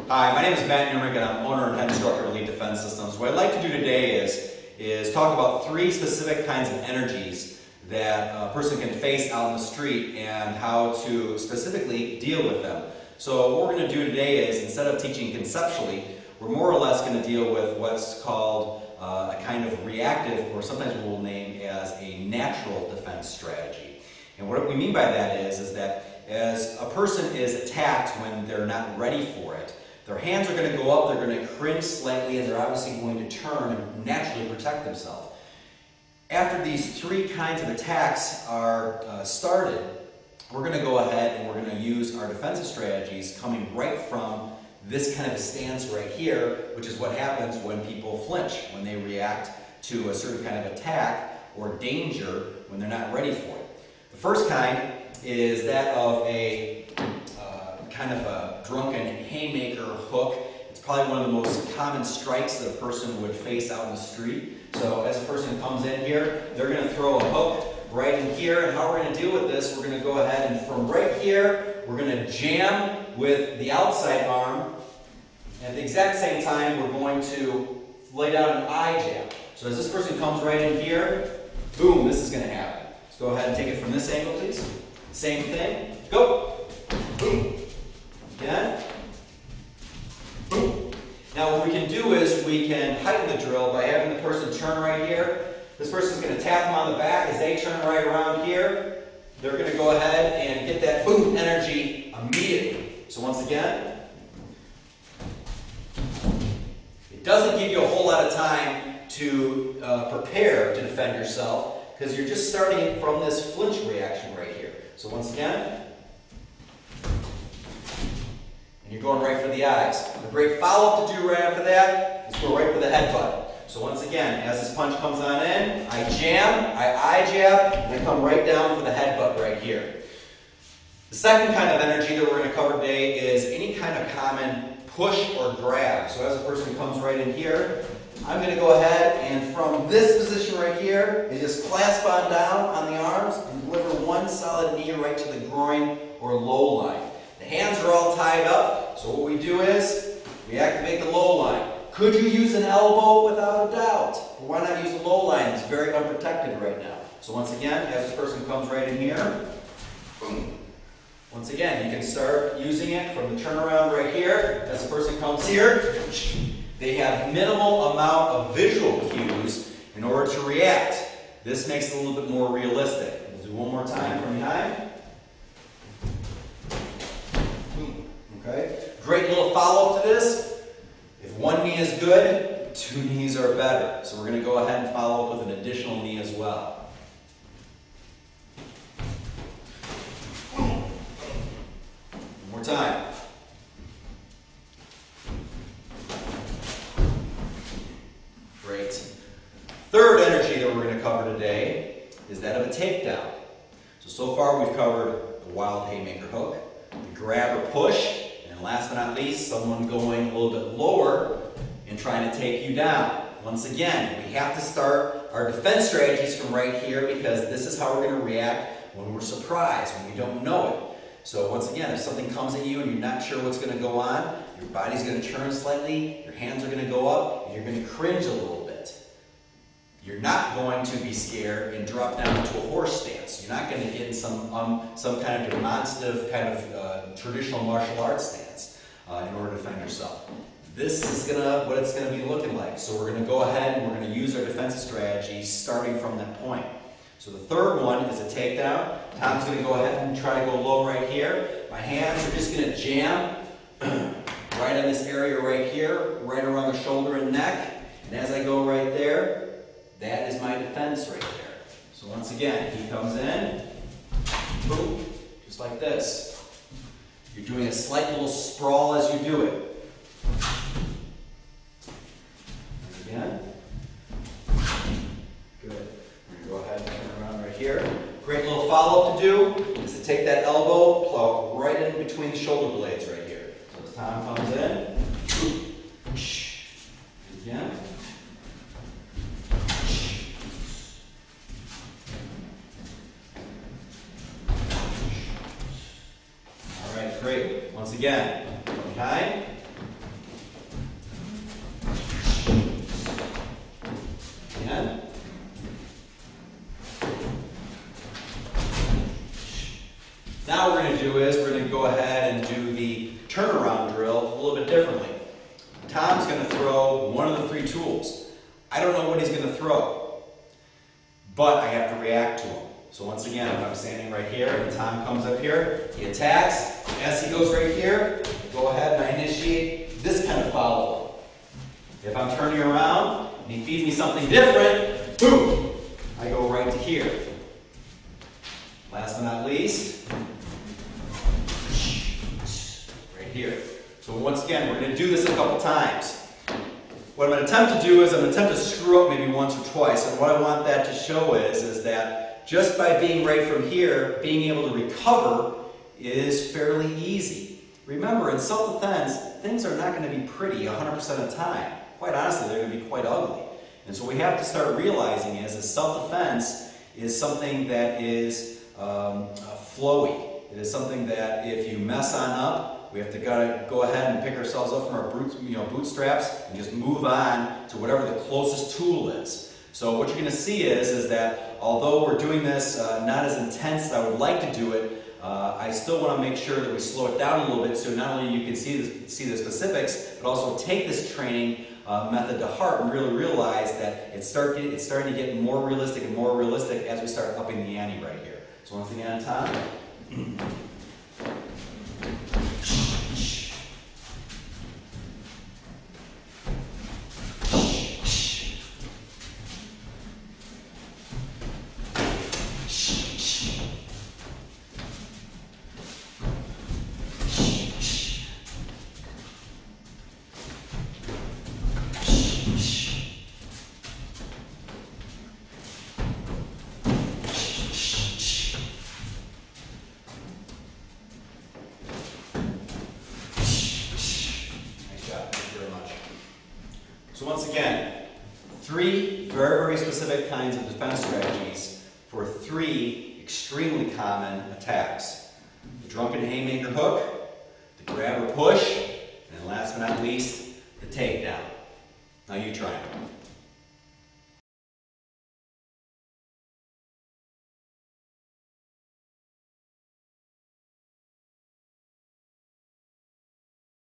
Hi, my name is Matt Newrick and I'm owner and head instructor of Elite Defense Systems. What I'd like to do today is talk about three specific kinds of energies that a person can face out in the street and how to specifically deal with them. So what we're going to do today is, instead of teaching conceptually, we're more or less going to deal with what's called a kind of reactive, or sometimes we'll name as a natural defense strategy. And what we mean by that is that as a person is attacked when they're not ready for it, their hands are going to go up, they're going to cringe slightly, and they're obviously going to turn and naturally protect themselves. After these three kinds of attacks are started, we're going to go ahead and we're going to use our defensive strategies coming right from this kind of a stance right here, which is what happens when people flinch, when they react to a certain kind of attack or danger when they're not ready for it. The first kind is that of a kind of a drunken haymaker hook. It's probably one of the most common strikes that a person would face out in the street. So as a person comes in here, they're going to throw a hook right in here. And how we're going to deal with this, we're going to go ahead and from right here, we're going to jam with the outside arm. And at the exact same time, we're going to lay down an eye jab. So as this person comes right in here, boom, this is going to happen. Let's go ahead and take it from this angle, please. Same thing. Go. Boom. Again. Boom. Now what we can do is we can heighten the drill by having the person turn right here. This person's going to tap them on the back. As they turn right around here, they're going to go ahead and get that boom energy immediately. So once again, it doesn't give you a whole lot of time to prepare to defend yourself, because you're just starting it from this flinch reaction right here. So once again, and you're going right for the eyes. A great follow-up to do right after that is go right for the headbutt. So once again, as this punch comes on in, I jam, I eye jab, and I come right down for the headbutt right here. The second kind of energy that we're going to cover today is any kind of common push or grab. So as a person comes right in here, I'm going to go ahead and from this position right here, is just clasp on down on the arms and deliver one solid knee right to the groin or low line. The hands are all tied up, so what we do is we activate the low line. Could you use an elbow? Without a doubt. But why not use a low line? It's very unprotected right now. So once again, as this person comes right in here, boom. Once again, you can start using it from the turnaround right here. As the person comes here, they have minimal amount of visual cues in order to react. This makes it a little bit more realistic. We'll do one more time from behind. Okay. Great little follow-up to this. If one knee is good, two knees are better. So we're going to go ahead and follow up with an additional knee as well. One more time. Great. Third energy that we're going to cover today is that of a takedown. So far we've covered the wild haymaker hook, the grab or push, and last but not least, someone going a little bit lower and trying to take you down. Once again, we have to start our defense strategies from right here, because this is how we're going to react when we're surprised, when we don't know it. So once again, if something comes at you and you're not sure what's going to go on, your body's going to turn slightly, your hands are going to go up, and you're going to cringe a little bit. You're not going to be scared and drop down into a horse stance. You're not going to get in some kind of demonstrative kind of traditional martial arts stance in order to defend yourself. This is what it's going to be looking like. So we're going to go ahead and we're going to use our defensive strategy starting from that point. So the third one is a takedown. Tom's going to go ahead and try to go low right here. My hands are just going to jam right in this area right here, right around the shoulder and neck. And as I go right there, that is my defense right there. So once again, he comes in, boom, just like this. You're doing a slight little sprawl as you do it. And again. Good. We're going to go ahead and turn around right here. Great little follow-up to do is to take that elbow, plow right in between the shoulder blades right here. So as Tom comes in, boom, again. Great. Once again, from behind, Now what we're going to do is we're going to go ahead and do the turnaround drill a little bit differently. Tom's going to throw one of the three tools. I don't know what he's going to throw, but I have to react to him. So once again, if I'm standing right here and Tom comes up here, he attacks. As he goes right here, I go ahead and I initiate this kind of follow-up. If I'm turning around and he feeds me something different, boom, I go right to here. Last but not least, right here. So once again, we're going to do this a couple times. What I'm going to attempt to do is I'm going to attempt to screw up maybe once or twice. And what I want that to show is that just by being right from here, being able to recover is fairly easy. Remember, in self-defense, things are not going to be pretty 100% of the time. Quite honestly, they're going to be quite ugly. And so what we have to start realizing is that self-defense is something that is flowy. It is something that if you mess on up, we have to go ahead and pick ourselves up from our bootstraps and just move on to whatever the closest tool is. So what you're going to see is that although we're doing this not as intense as I would like to do it, I still want to make sure that we slow it down a little bit so not only you can see the specifics, but also take this training method to heart and really realize that it's starting to get more realistic and more realistic as we start upping the ante right here. So once again, Tom. So once again, three very, very specific kinds of defense strategies for three extremely common attacks. The drunken haymaker hook, the grab or push, and last but not least, the takedown. Now you try it.